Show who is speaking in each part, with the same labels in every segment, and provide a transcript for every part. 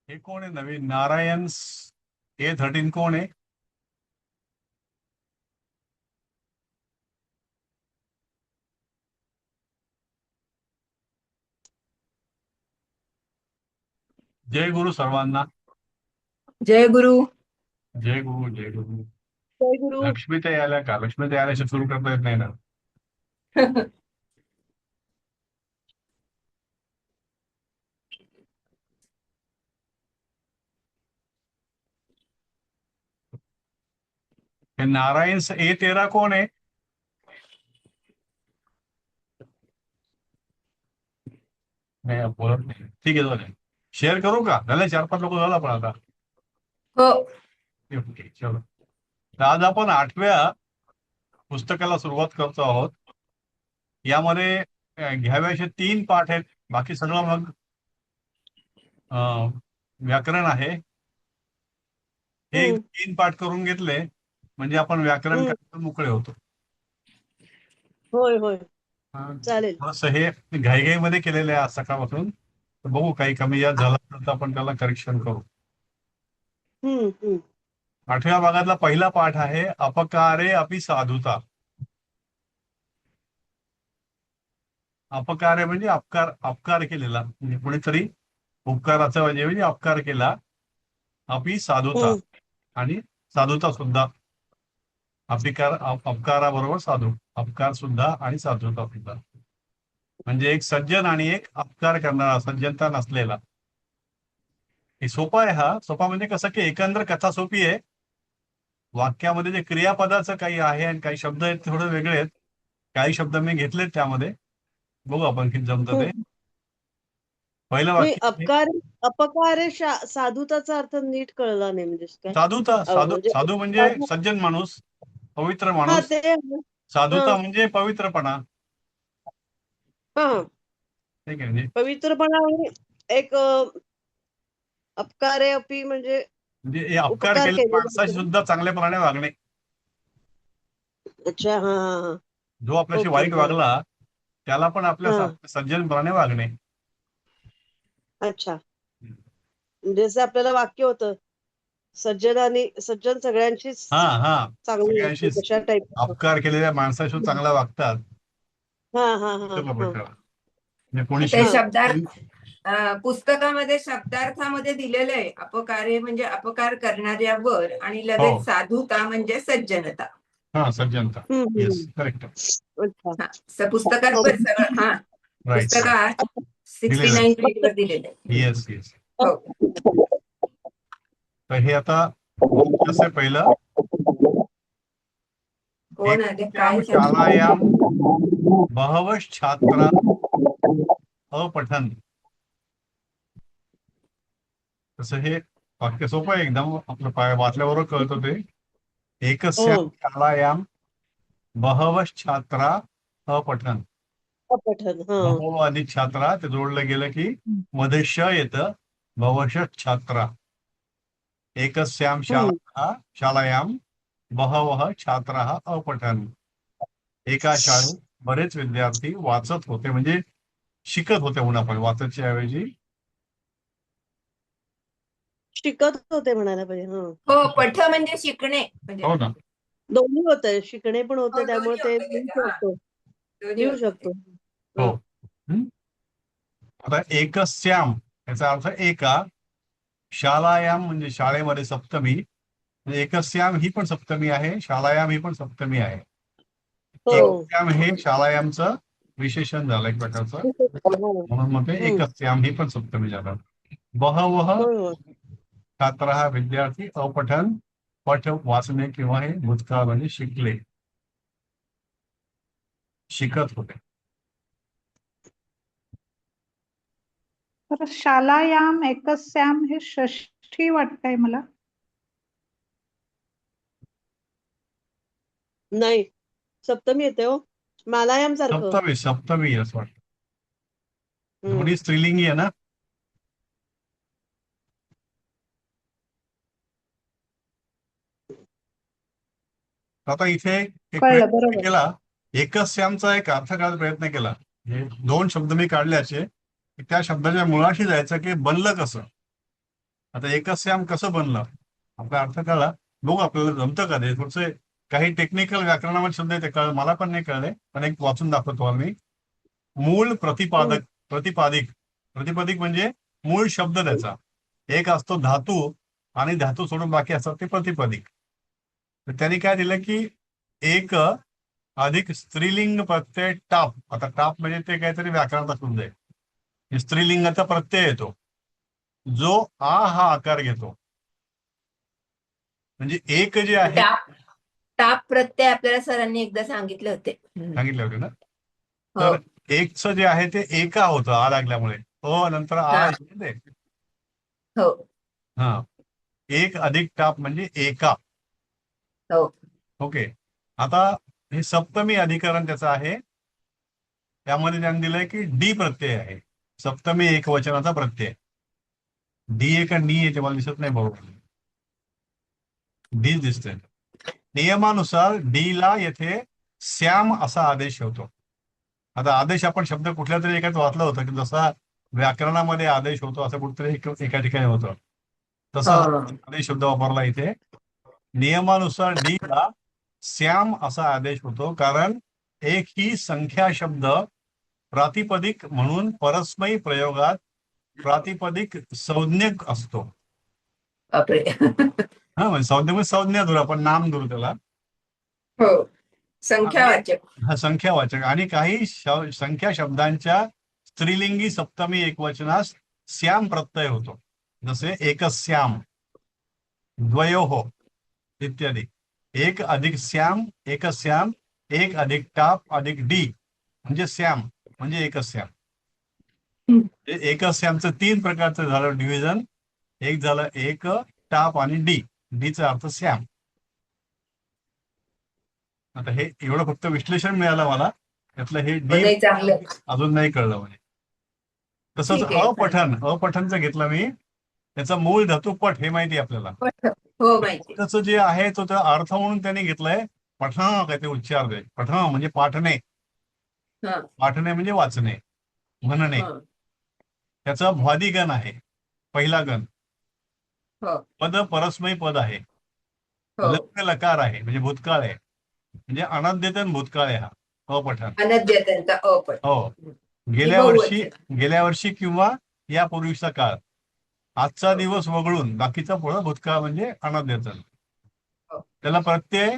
Speaker 1: हे कोण आहे नवीन नारायण A13 कोण आहे? जय गुरु सर्वांना.
Speaker 2: जय गुरु.
Speaker 1: जय गुरु जय गुरु.
Speaker 2: जय गुरु.
Speaker 1: लक्ष्मी ते आल्या का? लक्ष्मी ते आल्याशी सुरू करता येत नाही ना. हे नारायण A13 कोण आहे? नाही बोलत नाही. ठीक आहे चालेल. शेअर करू का? झाले 4-5 लोक झाला पण आता.
Speaker 2: हो.
Speaker 1: चलो. तर आज आपण 8व्या पुस्तकाला सुरुवात करतो आहोत. यामध्ये घ्यावे असे 3 पाठ आहेत. बाकी सगळं मग व्याकरण आहे. हे 3 पाठ करून घेतले म्हणजे आपण व्याकरण करायला मोकळे होतो.
Speaker 2: होय होय चालेल.
Speaker 1: थोडंसं हे घाईघाईमध्ये केलेलं आहे आज सकाळपासून. तर बघू काही कमी जास्त झाला तर आपण त्याला करेक्शन करू. 8व्या भागातला पहिला पाठ आहे अपकारे अपि साधुता. अपकारे म्हणजे अपकार केलेला, म्हणजे कोणीतरी उपकाराचा म्हणजे अपकार केला. अपि साधुता आणि साधुता सुद्धा. अपकाराबरोबर साधू, अपकार सुद्धा आणि साधुता सुद्धा. म्हणजे एक सज्जन आणि एक अपकार करणारा, सज्जनता नसलेला. हे सोपा आहे. हा सोपा म्हणजे कसं की एकंदर कथा सोपी आहे. वाक्यामध्ये जे क्रियापदाचं काही आहे आणि काही शब्द आहेत थोडे वेगळे आहेत. काही शब्द मी घेतलेत त्यामध्ये. बघू आपण किती जमतं ते. पहिलं वाक्य
Speaker 2: अपकारे साधुताचा अर्थ नीट कळला नाही. म्हणजे काय
Speaker 1: साधुता. साधू म्हणजे सज्जन माणूस, पवित्र माणूस. साधुता म्हणजे पवित्रपणा. ठीक आहे. म्हणजे
Speaker 2: पवित्रपणा एक अपकारे अपि म्हणजे
Speaker 1: अपकार केले माणसाशी सुद्धा चांगल्यापणाने वागणे.
Speaker 2: अच्छा. हा.
Speaker 1: जो आपल्याशी वाईट वागला त्याला पण आपल्या सज्जनपणाने वागणे.
Speaker 2: अच्छा. जसं आपल्याला वाक्य होतं सज्जन सगळ्यांशी
Speaker 1: सगळ्यांशी अपकार केलेल्या माणसाशी चांगला वागतात.
Speaker 2: त्या शब्दार्थ
Speaker 3: पुस्तकामध्ये शब्दार्थामध्ये दिलेलं आहे. अपकारे म्हणजे अपकार करणाऱ्यावर आणि लगेच साधुता म्हणजे सज्जनता.
Speaker 1: सज्जनता. Yes correct.
Speaker 3: पुस्तकात सगळं पुस्तकात 69 पेजवर दिलेलं आहे.
Speaker 1: Yes yes. तर हे आता कसं पहिलं शालायाम बहवश छात्रा अपठन. तसं हे वाक्य सोपं आहे एकदम. आपलं वाचल्याबरोबर कळतं ते. एकस्याम शालायाम बहवश छात्रा अपठन. बहव आणि छात्रा ते जोडलं गेलं की मध्ये श येतं. बहवश छात्रा. एकस्याम शालायाम बहवः छात्राः अपठन. एका शाळेत बरेच विद्यार्थी वाचत होते, म्हणजे शिकत होते. म्हणून आपण वाचतच्या ऐवजी
Speaker 2: शिकत होते म्हणायला पाहिजे.
Speaker 3: हो, पठ म्हणजे शिकणे.
Speaker 1: हो ना.
Speaker 2: दोन्ही होते, शिकणे पण होते, त्यामुळे ते लिहू शकतो.
Speaker 1: हो. आता एकस्याम याचा अर्थ एका. शालायाम म्हणजे शाळेमध्ये सप्तमी. एकस्याम ही पण सप्तमी आहे, शालायाम ही पण सप्तमी आहे. एकस्याम हे शालायामचं विशेषण झालं एक प्रकारचं. म्हणून मग ते एकस्याम ही पण सप्तमी झालं. बहवः छात्राः विद्यार्थी अपठन. पठ वाचणे किंवा हे भूतकाळ म्हणजे शिकले, शिकत होते.
Speaker 4: तर शालायाम एकस्याम हे षष्ठी वाटतंय मला.
Speaker 2: नाही, सप्तमी येते हो. मालायाम सारखं
Speaker 1: सप्तमी असं वाटतं. दोन्ही स्त्रीलिंगी आहे ना. आता इथे एक प्रयत्न केला, एकस्यामचा एक अर्थ काढायचा प्रयत्न केला. दोन शब्द मी काढल्याचे, त्या शब्दाच्या मुळाशी जायचं की बनलं कसं. आता एकस्याम कसं बनलं आपला अर्थ कळला. बघू आपल्याला जमतं का ते. थोडसे काही टेक्निकल व्याकरणामध्ये शब्द आहे ते कळ, मला पण नाही कळले, पण एक वाचून दाखवतो आम्ही. मूळ प्रतिपादक, प्रतिपादिक. प्रतिपादिक म्हणजे मूळ शब्द त्याचा. एक असतो धातू आणि धातू सोडून बाकी असतात ते प्रतिपादिक. तर त्यांनी काय दिलं की एक अधिक स्त्रीलिंग प्रत्यय टाप. आता टाप म्हणजे ते काहीतरी व्याकरणाचा शब्द आहे. स्त्रीलिंगाचा प्रत्यय येतो जो आ हा आकार घेतो. म्हणजे एक जे आहे,
Speaker 3: टाप टाप प्रत्यय आपल्याला सरांनी एकदा सांगितले होते.
Speaker 1: सांगितलं होतं ना.
Speaker 3: हो.
Speaker 1: तर एकचं जे आहे ते एका होतं आ लागल्यामुळे. नंतर आ
Speaker 3: हा.
Speaker 1: येते ते.
Speaker 3: हो
Speaker 1: हा, एक अधिक टाप म्हणजे एका.
Speaker 3: हो
Speaker 1: ओके. आता हे सप्तमी अधिकरण त्याचं आहे. त्यामध्ये त्यांनी दिलंय की डी प्रत्यय आहे. सप्तमी एकवचनाचा प्रत्यय. डी आहे का नी आहे ते मला दिसत नाही बरोबर. डी दिसतंय. नियमानुसार डी ला येथे श्याम असा आदेश होतो. आता आदेश आपण शब्द कुठल्या तरी एकाच वाचला होता की जसा व्याकरणामध्ये आदेश होतो असं कुठतरी एका ठिकाणी होतं, तसा
Speaker 3: हो.
Speaker 1: हा आदेश शब्द वापरला इथे. नियमानुसार डी ला श्याम असा आदेश होतो कारण एक ही संख्या शब्द प्रातिपदिक म्हणून परस्मयी प्रयोगात प्रातिपदिक संज्ञक असतो.
Speaker 3: बापरे.
Speaker 1: हा, म्हणजे संज्ञा म्हणजे संज्ञा धरू आपण, नाम धरू त्याला.
Speaker 3: हो, संख्यावाचक.
Speaker 1: हा, संख्यावाचक. आणि काही संख्या शब्दांच्या स्त्रीलिंगी सप्तमी एकवचनास श्याम प्रत्यय होतो. जसे एकस्याम, द्वयोः इत्यादी. एक अधिक श्याम, एकस्याम, एक अधिक टाप अधिक डी म्हणजे श्याम म्हणजे एकस्याम. एकस्यामचं 3 प्रकारचं झालं डिव्हिजन. एक झालं एक, टाप आणि डी. डीचा अर्थ श्याम. आता हे एवढं फक्त विश्लेषण मिळालं मला, त्यातलं हे डी
Speaker 3: नाही, चांगलं.
Speaker 1: अजून नाही कळलं म्हणजे. तसंच
Speaker 3: ठीक आहे.
Speaker 1: अपठन, अपठनचं घेतलं मी. त्याचा मूळ धातू पठ हे माहिती आहे आपल्याला.
Speaker 3: हो, माहिती.
Speaker 1: त्याचं जे आहे तो त्या अर्थ म्हणून त्यांनी घेतलंय पठण, काय ते उच्चार दे. पठण म्हणजे पाठणे.
Speaker 3: हा.
Speaker 1: पाठणे म्हणजे वाचणे, म्हणणे.
Speaker 3: हा.
Speaker 1: त्याचा भ्वादिगण आहे, पहिला गण.
Speaker 3: हो
Speaker 1: पद परस्मयी पद आहे.
Speaker 3: हो.
Speaker 1: लंग लकार आहे म्हणजे भूतकाळ आहे. म्हणजे अनद्यतन भूतकाळ आहे हा अपठन.
Speaker 3: अनद्यतनचा अपठ.
Speaker 1: हो.
Speaker 3: ही बहुवचन.
Speaker 1: गेल्या वर्षी किंवा यापूर्वीचा काळ. आजचा दिवस वगळून बाकीचा पुढं भूतकाळ म्हणजे अनद्यतन.
Speaker 3: हो.
Speaker 1: त्याला प्रत्यय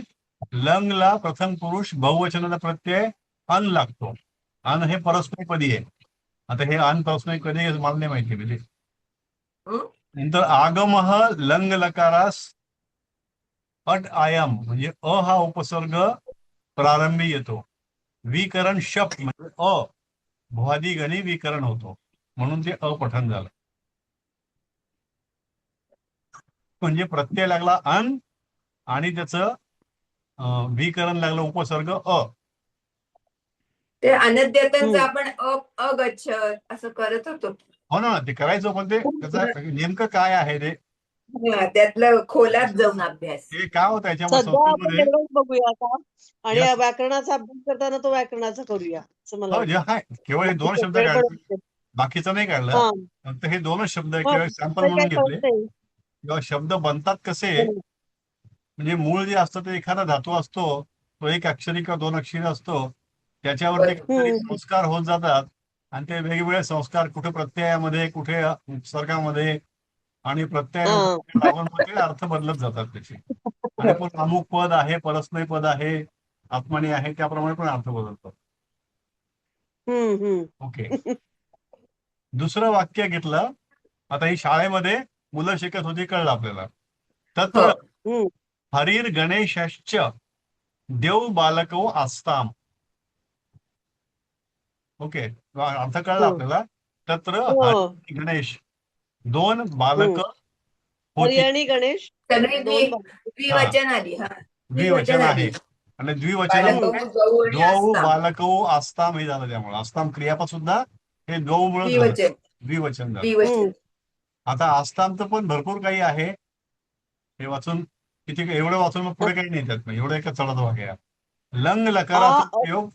Speaker 1: लंगला प्रथम पुरुष बहुवचनाचा प्रत्यय अन लागतो. अन हे परस्मयपदी आहे. आता हे अन परस्मयपदी आहे मला नाही माहिती म्हणजे. नंतर आगमः लंग लकारास अट आयाम म्हणजे अ हा उपसर्ग प्रारंभी येतो. विकरण शप म्हणजे भ्वादिगणी विकरण होतो म्हणून ते अपठन झालं. म्हणजे प्रत्यय लागला अन आणि त्याचं विकरण लागलं उपसर्ग अ.
Speaker 3: ते अनद्यतनचं आपण अगच्छत असं करत होतो.
Speaker 1: हो ना, ते करायचं, पण ते त्याचं नेमकं काय आहे ते
Speaker 3: त्यातलं खोलात जाऊन अभ्यास.
Speaker 1: ते काय होतं याच्यामध्ये
Speaker 2: सध्या आपण
Speaker 1: संस्कृतमध्ये.
Speaker 2: एवढंच बघूया आता आणि
Speaker 1: Yes.
Speaker 2: या व्याकरणाचा अभ्यास करताना तो व्याकरणाचा करूया असं मला
Speaker 1: हो, जे
Speaker 2: वाटतं.
Speaker 1: आहे केवळ हे 2 शब्द
Speaker 2: वेळ पण
Speaker 1: काढले,
Speaker 2: होते.
Speaker 1: बाकीचं नाही काढलं.
Speaker 2: हा.
Speaker 1: फक्त हे 2च शब्द
Speaker 2: हा,
Speaker 1: किंवा सॅम्पल
Speaker 2: ते
Speaker 1: म्हणून
Speaker 2: काय
Speaker 1: घेतले.
Speaker 2: कळतंय.
Speaker 1: किंवा शब्द बनतात कसे,
Speaker 2: हो.
Speaker 1: म्हणजे मूळ जे असतं ते एखादा धातू असतो, तो एक अक्षरी किंवा 2 अक्षरी असतो. त्याच्यावरती काहीतरी संस्कार होत जातात आणि ते वेगवेगळे संस्कार कुठे प्रत्ययामध्ये, कुठे उपसर्गामध्ये आणि प्रत्ययानुसार लागून मग ते अर्थ बदलत जातात त्याचे. आणि पण अमुक पद आहे, परस्मय पद आहे, आत्मनी आहे, त्याप्रमाणे पण अर्थ बदलतात. ओके. दुसरं वाक्य घेतलं. आता ही शाळेमध्ये मुलं शिकत होती, कळलं आपल्याला. तत्र हरीर गणेशश्च देव बालको आस्ताम. ओके, अर्थ कळला आपल्याला. तत्र हरी गणेश 2 बालक
Speaker 2: हरी
Speaker 1: होती.
Speaker 2: आणि गणेश
Speaker 3: सगळी
Speaker 2: दोन बालकं.
Speaker 3: द्विवचन आली. हा,
Speaker 1: द्विवचन आहे आणि द्विवचन द्वौ बालकौ आस्ताम हे झालं. त्यामुळे आस्ताम क्रियापद सुद्धा हे द्वौ मुळे झालं, द्विवचन झालं. आता आस्तामचं पण भरपूर काही आहे. हे वाचून किती, एवढं वाचून मग पुढे काही नाही त्यात, एवढं एकच चढत वाक्य. लंग लकाराचा उपयोग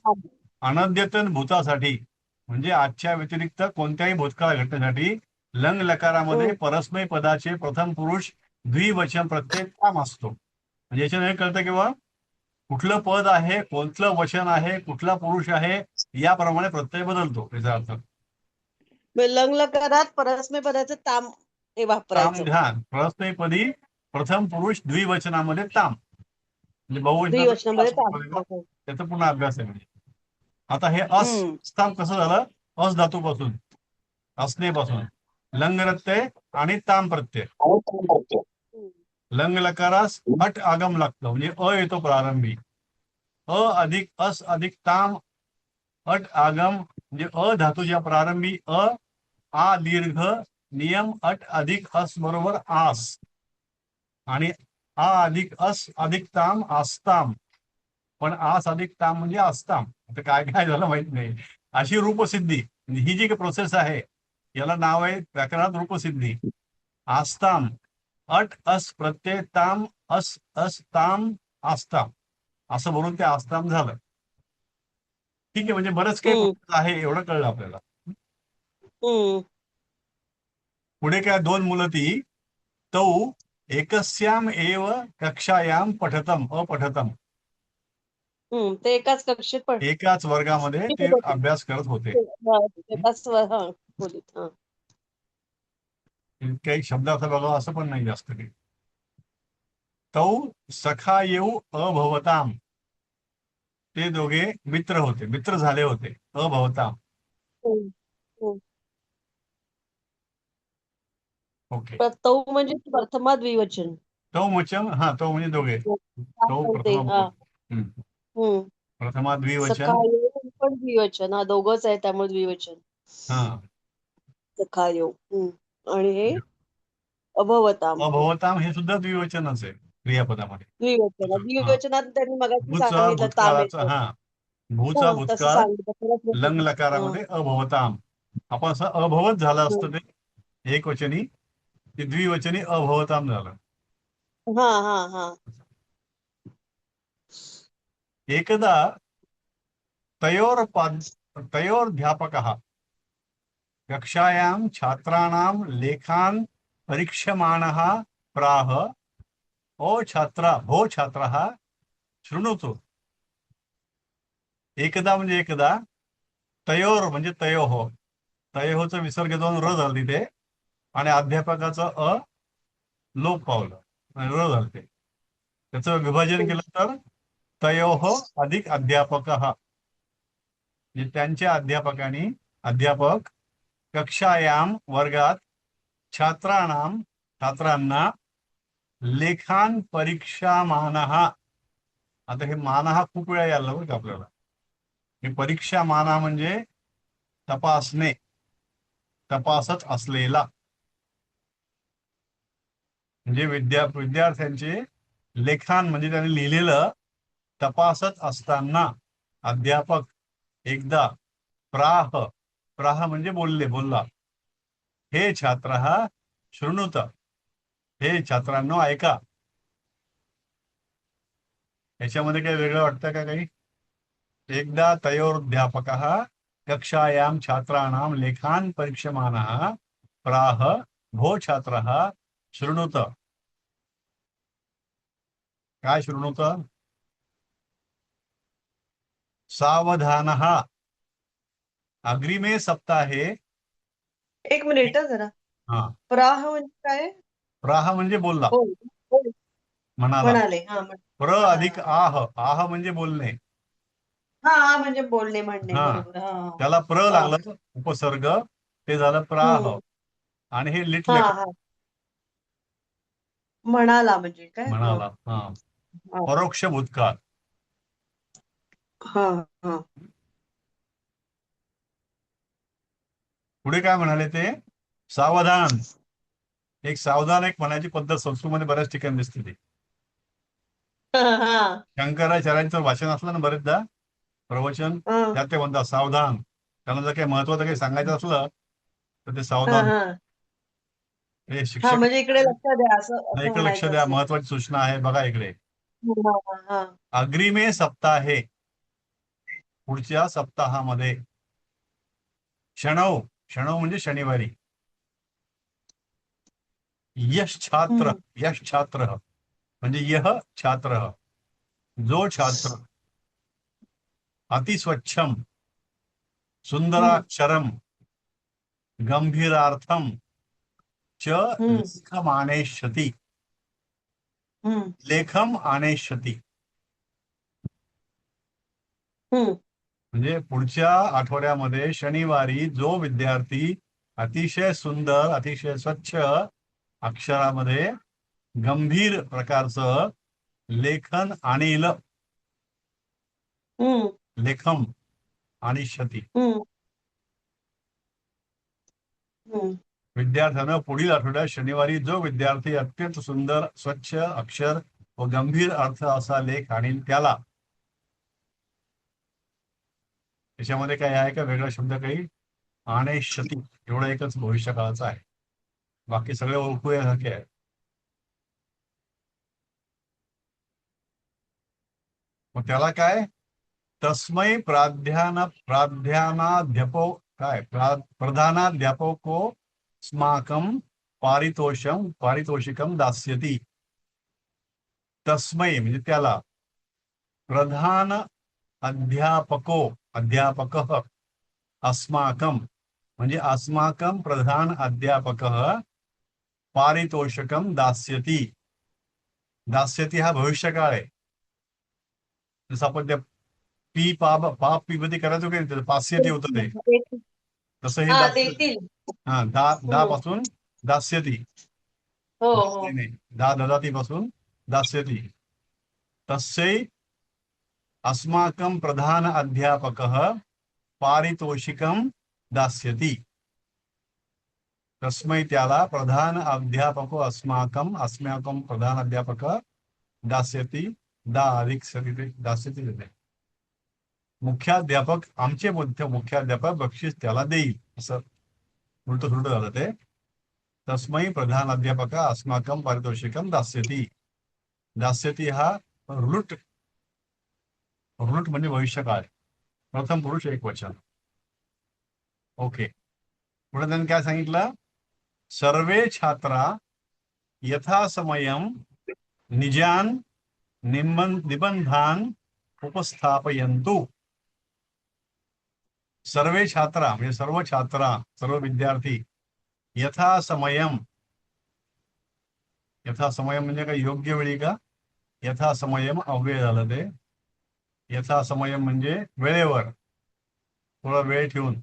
Speaker 1: अनद्यतन भूतासाठी म्हणजे आजच्या व्यतिरिक्त कोणत्याही भूतकाळ घटनेसाठी लंग लकारामध्ये परस्मै पदाचे प्रथम पुरुष द्विवचन प्रत्यय ताम असतो. म्हणजे याच्याने हे कळतं किंवा कुठलं पद आहे, कोणतं वचन आहे, कुठला पुरुष आहे, याप्रमाणे प्रत्यय बदलतो. याचा अर्थ
Speaker 2: लंग लकारात परस्मै पदाचं ताम हे
Speaker 1: ताम
Speaker 2: वापरायचं.
Speaker 1: ध्यान परस्मै पदी प्रथम पुरुष द्विवचनामध्ये ताम म्हणजे बहुवचनाचं
Speaker 2: द्विवचनामध्ये
Speaker 1: ताम.
Speaker 2: ताम.
Speaker 1: त्याचा पुन्हा अभ्यास आहे. म्हणजे आता हे स्थान कसं झालं? अस धातूपासून, असनेपासून लंग प्रत्यय आणि ताम प्रत्यय. लंग लकारास अट आगम लागतं म्हणजे अ येतो प्रारंभी. अ अधिक अस अधिक ताम अट आगम म्हणजे अ धातूच्या प्रारंभी आ दीर्घ नियम अट अधिक अस बरोबर आस आणि आ अधिक अस अधिक ताम आस्ताम. पण आस अधिक ताम म्हणजे आस्ताम. आता काय काय झालं माहित नाही. अशी रूपसिद्धी ही जी प्रोसेस आहे याला नाव आहे व्याकरणात रूपसिद्धी. आस्ताम अट अस प्रत्यय ताम अस अस ताम आस्ताम असं बोलून ते आस्ताम झालं. ठीक आहे. म्हणजे बरंच काही प्रोसेस आहे एवढं कळलं आपल्याला. पुढे काय दोन मुलती तौ एकस्याम एव कक्षायाम पठतम अपठतम.
Speaker 2: ते एकाच कक्षेत पण
Speaker 1: एकाच वर्गामध्ये ते अभ्यास करत होते. काही शब्दार्थ बघा असं पण नाही जास्त काही. तौ सखा येऊ अभवताम. ते दोघे मित्र होते, मित्र झाले होते. अभवताम. ओके.
Speaker 2: तौ म्हणजे प्रथमा द्विवचन.
Speaker 1: तौ वचन हा तौ म्हणजे दोघे. तौ प्रथमा प्रथमा द्विवचन.
Speaker 2: पण द्विवचन. हा दोघच आहे त्यामुळे द्विवचन.
Speaker 1: हा
Speaker 2: सखायो. आणि हे अभवताम.
Speaker 1: अभवताम हे सुद्धा द्विवचनच आहे क्रियापदामध्ये.
Speaker 2: द्विवचनात त्यांनी मगाशी
Speaker 1: भूचा
Speaker 2: सांगितलं ताम
Speaker 1: भूतकाळाचा
Speaker 2: येतो.
Speaker 1: हा भूचा
Speaker 2: तसं
Speaker 1: भूतकाळ लंग
Speaker 2: सांगितलं.
Speaker 1: लकारामध्ये अभवताम. आपण असं अभवत झालं असतं ते एकवचनी, ते द्विवचनी अभवताम झालं.
Speaker 2: हा हा हा.
Speaker 1: एकदा तयोर्ध्यापकः कक्षायां छात्राणां लेखान् परीक्षमाणः प्राह ओ छात्रा भो छात्रः शृणोतु. एकदा म्हणजे एकदा, तयोर म्हणजे तयोहो. तयोहोचं विसर्ग दोन र झालं तिथे आणि अध्यापकाचं लोप पावलं आणि र झालं ते. त्याचं विभाजन केलं तर तयोहो अधिक अध्यापकः म्हणजे त्यांच्या अध्यापक कक्षायाम वर्गात छात्रांना लेखान परीक्षा मानः. आता हे मानः खूप वेळा यायला बरं का आपल्याला. हे परीक्षा माना म्हणजे तपासणे, तपासत असलेला. म्हणजे विद्यार्थ्यांचे लेखान म्हणजे त्यांनी लिहिलेलं तपासत असताना अध्यापक एकदा प्राह म्हणजे बोलला. हे छात्र शृणुत. हे छात्रांनो ऐका. याच्यामध्ये काही वेगळं वाटतं का काही? एकदा तयोर्ध्यापकः कक्षायां छात्राणां लेखान् परीक्षमाणः प्राह भो छात्रः शृणुत. काय शृणुत? सावधानः अग्रिमे सप्ताहे.
Speaker 2: एक मिनिट जरा.
Speaker 1: हा
Speaker 2: प्राह म्हणजे काय?
Speaker 1: प्राह म्हणजे बोलला, म्हणाला.
Speaker 2: म्हणाले.
Speaker 1: प्र अधिक आह म्हणजे बोलणे.
Speaker 2: हा म्हणजे बोलणे म्हणणे.
Speaker 1: हा
Speaker 2: बरोबर.
Speaker 1: त्याला प्र लागलं उपसर्ग, ते झालं प्राह. आणि हे लिटले
Speaker 2: म्हणाला म्हणजे काय?
Speaker 1: म्हणाला. हा परोक्ष भूतकाळ. पुढे काय म्हणाले ते? सावधान. एक सावधान एक म्हणायची पद्धत संस्कृतमध्ये बऱ्याच ठिकाणी दिसते ती. शंकराचार्यांचं भाषण असलं ना बरेचदा प्रवचन, त्यात ते म्हणतात सावधान. त्यांना जर काही महत्वाचं काही सांगायचं असलं तर ते सावधान. हे शिक्षक
Speaker 2: म्हणजे इकडे लक्ष द्या असं
Speaker 1: इकडे लक्ष द्या, महत्वाची सूचना आहे बघा इकडे. अग्रिमे सप्ताहे पुढच्या सप्ताहामध्ये. क्षणव म्हणजे शनिवारी. यश छात्र, यश छात्र म्हणजे यह छात्र, जो छात्र, अतिस्वच्छम, सुंदराक्षरम, गंभीरार्थम च लेखम आनेष्यति, लेखम आनेष्यति. म्हणजे पुढच्या आठवड्यामध्ये शनिवारी जो विद्यार्थी अतिशय सुंदर, अतिशय स्वच्छ अक्षरामध्ये गंभीर प्रकारचं लेखन आणील, लेखम आनिष्यति. विद्यार्थ्यानं पुढील आठवड्यात शनिवारी जो विद्यार्थी अत्यंत सुंदर, स्वच्छ अक्षर व गंभीर अर्थ असा लेख आणील त्याला. त्याच्यामध्ये काय आहे का वेगळा शब्द काही? आनेष्यति एवढा एकच भविष्यकाळाचा आहे, बाकी सगळे ओळखूयासारखे आहे. मग त्याला काय? तस्मै प्राध्यानाध्यापो काय प्रधानाध्यापको स्माकं पारितोषिकम दास्यति. तस्मै म्हणजे त्याला, प्रधान अध्यापक अस्माकं म्हणजे अस्माकं प्रधान अध्यापक पारितोषिकम दास्यति. दास्यति हा भविष्यकाळ आहे. जसं आपण त्या पी पाप पी मध्ये करायचो की पास्यती होतं ते, तसं हे हा दा पासून दास्यती, नाही ददाती पासून दास्यती. तस्यै अस्माकं प्रधान अध्यापकः पारितोषिकं दास्यति. तस्मै त्याला प्रधान अध्यापको अस्माकं प्रधान अध्यापक दास्यति, दास्यति देते. मुख्याध्यापक आमचे मुख्याध्यापक बक्षीस त्याला देईल, असं उलट सुलट झालं ते. तस्मै प्रधान अध्यापक अस्माकं पारितोषिकं दास्यति. दास्यति हा ऋट म्हणजे भविष्यकाळ, प्रथम पुरुष एकवचन. ओके. पुढे त्यांनी काय सांगितलं? सर्वे छात्रा यथासमयं निजान निबंधान उपस्थापयन्तु. सर्वे छात्रा म्हणजे सर्व छात्रा, सर्व विद्यार्थी, यथासमयम, यथासमयम म्हणजे काय योग्य वेळी का? यथासमयम अव्यय झालं ते. यथासमयम म्हणजे वेळेवर, थोडा वेळ ठेवून.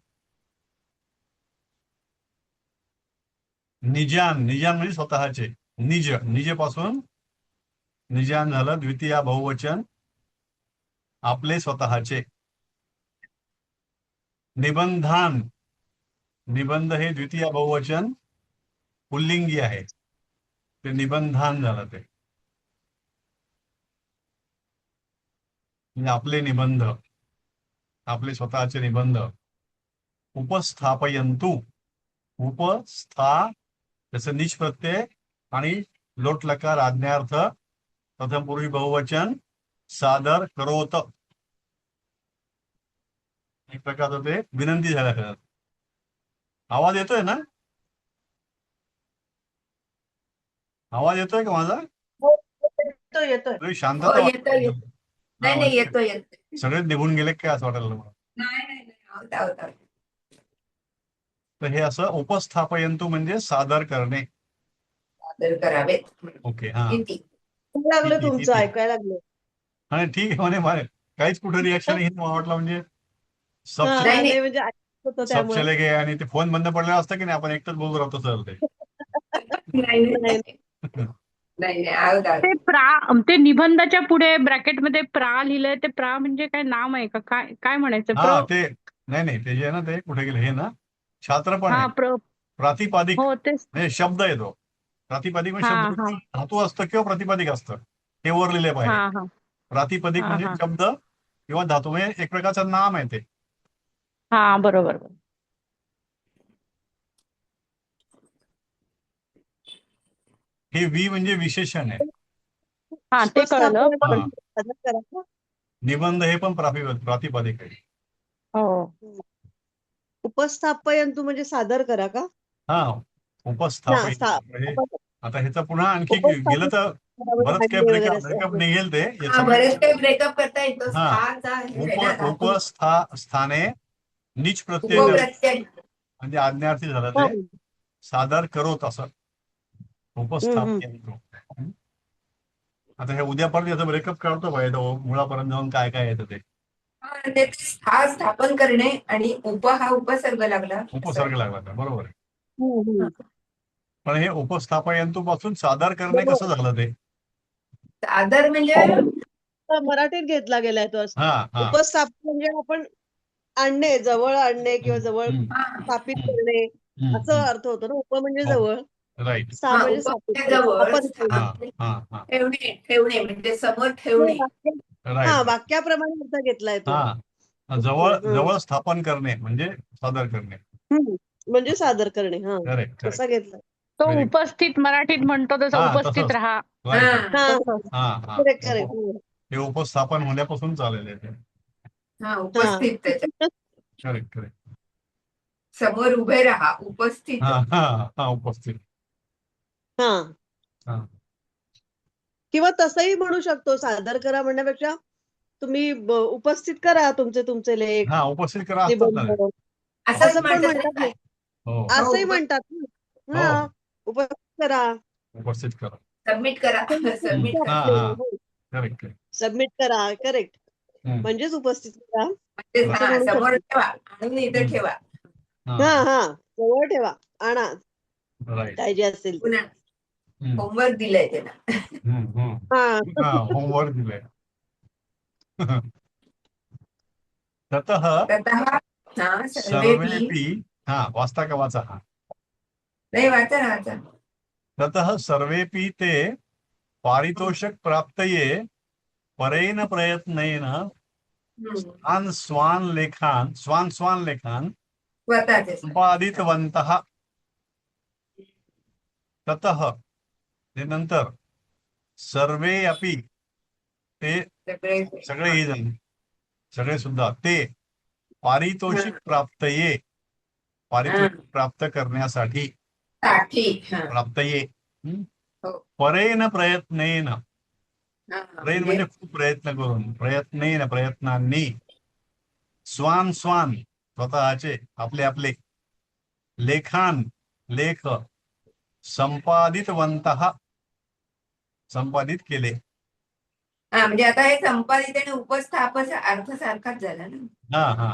Speaker 1: निजान म्हणजे स्वतःचे, निज पासून निजान झालं द्वितीय बहुवचन, आपले स्वतःचे. निबंधान, निबंध हे द्वितीय बहुवचन पुल्लिंगी आहे, ते निबंधान झालं ते. म्हणजे आपले निबंध, आपले स्वतःचे निबंध. उपस्थापयंतु, त्याचं निज प्रत्यय आणि लोट लकार आज्ञार्थ, प्रथम पुरुष बहुवचन, सादर करोत. एक प्रकारचं ते विनंती झाल्या करत. आवाज येतोय ना? आवाज येतोय का माझा?
Speaker 2: येतोय.
Speaker 1: शांतता
Speaker 3: येतोय. नाही येतोय.
Speaker 1: सगळे निघून गेले काय असं वाटायला मला.
Speaker 3: नाही.
Speaker 1: तर हे असं उपस्थापयंतु म्हणजे सादर करणे,
Speaker 3: सादर करावे.
Speaker 1: ओके. हा
Speaker 2: लागलं तुमचं, ऐकायला लागलं.
Speaker 1: हा ठीक आहे. म्हणे काहीच कुठे रिॲक्शन येत मला वाटलं म्हणजे सब
Speaker 2: म्हणजे
Speaker 1: सब चले गे आणि ते फोन बंद पडलेला असतं की नाही, आपण एकटंच बोलत राहतो सर ते.
Speaker 4: ते निबंधाच्या पुढे ब्रॅकेटमध्ये प्रा लिहिलंय, ते प्रा म्हणजे काय नाम आहे का? काय म्हणायचं?
Speaker 1: हा ते नाही ते जे आहे ना ते कुठे गेलं हे ना, छात्र पण आहे. प्रातिपादिक म्हणजे शब्द येतो. प्रातिपादिक म्हणजे शब्द धातू असतं किंवा प्रातिपादिक असतं, हे वर लिहिले पाहिजे. प्रातिपदिक म्हणजे शब्द किंवा धातू, म्हणजे एक प्रकारचं नाम आहे ते.
Speaker 4: हा बरोबर.
Speaker 1: हे वी म्हणजे विशेषण आहे.
Speaker 4: हा ते कळलं.
Speaker 1: निबंध हे पण प्रातिपदिक आहे.
Speaker 4: हो.
Speaker 2: उपस्थापयंतु म्हणजे सादर करा का?
Speaker 1: हा उपस्थापन आता ह्याचं पुन्हा आणखी गेलं तर बरंच काही
Speaker 2: भांडे वगैरे
Speaker 1: ब्रेकअप
Speaker 2: असं.
Speaker 1: निघेल ते
Speaker 3: हा
Speaker 1: याचं
Speaker 3: बरेच काही ब्रेकअप करता येतो.
Speaker 1: हा.
Speaker 3: स्थाचा हे आहे ना, धातू.
Speaker 1: उपस्थाने नीच प्रत्यय
Speaker 3: उपप्रत्यय.
Speaker 1: म्हणजे आज्ञार्थी झालं
Speaker 2: हा.
Speaker 1: ते सादर करोत असं उपस्थान केलं. आता हे उद्या परत याचं ब्रेकअप करतो पाहिजे मुळापर्यंत जाऊन काय काय येतं ते
Speaker 3: हा, ते स्था स्थापन करणे आणि उप हा उपसर्ग लागला.
Speaker 1: उपसर्ग लागला का बरोबर आहे.
Speaker 2: हम्म.
Speaker 1: पण हे उपस्थापयंतूपासून सादर करणे
Speaker 2: बरोबर.
Speaker 1: कसं झालं ते
Speaker 3: सादर म्हणजे
Speaker 2: तर मराठीत घेतला गेलाय तो असं.
Speaker 1: हा हा
Speaker 2: उपस्थापन म्हणजे आपण आणणे, जवळ आणणे किंवा जवळ
Speaker 3: हा,
Speaker 2: स्थापित करणे असं अर्थ होतो ना. उप म्हणजे
Speaker 1: हो.
Speaker 2: जवळ,
Speaker 1: राईट
Speaker 2: स्था
Speaker 3: हा,
Speaker 2: म्हणजे
Speaker 3: उप
Speaker 2: स्थापित
Speaker 3: म्हणजे
Speaker 2: करणे,
Speaker 3: जवळ,
Speaker 2: स्थापन
Speaker 3: स्था
Speaker 2: करणे.
Speaker 1: हा
Speaker 3: म्हणजे
Speaker 1: हा हा
Speaker 3: ठेवणे म्हणजे समोर ठेवणे.
Speaker 2: हा,
Speaker 1: राईट
Speaker 2: वाक्याप्रमाणे अर्थ घेतलाय तो.
Speaker 1: हा जवळ
Speaker 2: हं.
Speaker 1: जवळ स्थापन करणे म्हणजे सादर करणे
Speaker 2: म्हणजे सादर करणे. हा,
Speaker 1: करेक्ट
Speaker 2: तसा घेतला.
Speaker 4: तो
Speaker 1: Very good.
Speaker 4: उपस्थित मराठीत म्हणतो तसं
Speaker 1: हा
Speaker 4: उपस्थित
Speaker 1: तसंच
Speaker 4: राहा.
Speaker 1: राईट
Speaker 3: हा,
Speaker 2: हा,
Speaker 1: हा हा
Speaker 2: करेक्ट करेक्ट.
Speaker 1: हे उपस्थापन होण्यापासून चालेल आहे ते
Speaker 3: हा, उपस्थित त्याच्या
Speaker 1: करेक्ट करेक्ट
Speaker 3: समोर उभे राहा. उपस्थित.
Speaker 1: हा हा हा उपस्थित
Speaker 2: हा,
Speaker 1: हा
Speaker 2: किंवा तसंही म्हणू शकतो, सादर करा म्हणण्यापेक्षा तुम्ही उपस्थित करा तुमचे लेख,
Speaker 1: हा उपस्थित करा असतात ना
Speaker 2: निबंध,
Speaker 3: असंच
Speaker 2: असं पण
Speaker 3: म्हणतात ना
Speaker 2: म्हणतात ना.
Speaker 3: काय?
Speaker 1: हो
Speaker 3: हो,
Speaker 2: असंही म्हणतात ना.
Speaker 1: हो
Speaker 2: हा, उपस्थित करा.
Speaker 1: उपस्थित करा
Speaker 3: सबमिट करा. सबमिट
Speaker 1: हा
Speaker 3: करा
Speaker 1: हा करेक्ट करेक्ट
Speaker 2: सबमिट करा. करेक्ट. म्हणजेच उपस्थित करा
Speaker 3: म्हणजे
Speaker 2: असं
Speaker 3: हा,
Speaker 2: म्हणू
Speaker 3: समोर
Speaker 2: शकतो.
Speaker 3: ठेवा आणून इथे ठेवा.
Speaker 2: हा हा, जवळ ठेवा, आणा
Speaker 1: राईट
Speaker 2: काय जे असेल ते.
Speaker 3: पुन्हा होमवर्क दिलंय त्यांना.
Speaker 2: हा.
Speaker 1: होमवर्क दिलंय ततः
Speaker 3: ततः हा सर्वेपि
Speaker 1: सर्वेपि हा वाचता का वाचा हा
Speaker 3: नाही वाचा ना वाचा.
Speaker 1: ततः सर्वेपि ते पारितोषक प्राप्तये परेण प्रयत्नेन स्वान लेखान
Speaker 3: स्वतःचे
Speaker 1: संपादितवन्तः ततः ते नंतर सर्वे अपि ते
Speaker 3: सगळे
Speaker 1: सगळेही जण सगळे सुद्धा ते पारितोषिक प्राप्तये पारितोषिक प्राप्त करण्यासाठी
Speaker 3: साठी. हा,
Speaker 1: प्राप्तये
Speaker 3: हो.
Speaker 1: परेन प्रयत्नेन प्रेन
Speaker 3: म्हणजे
Speaker 1: म्हणजे खूप प्रयत्न करून प्रयत्नांनी स्वान स्वतःचे आपले लेख संपादितवन्तः संपादित केले.
Speaker 3: हा, म्हणजे आता हे संपादित आणि उपस्थापचा अर्थ सारखाच झाला ना.
Speaker 1: हा हा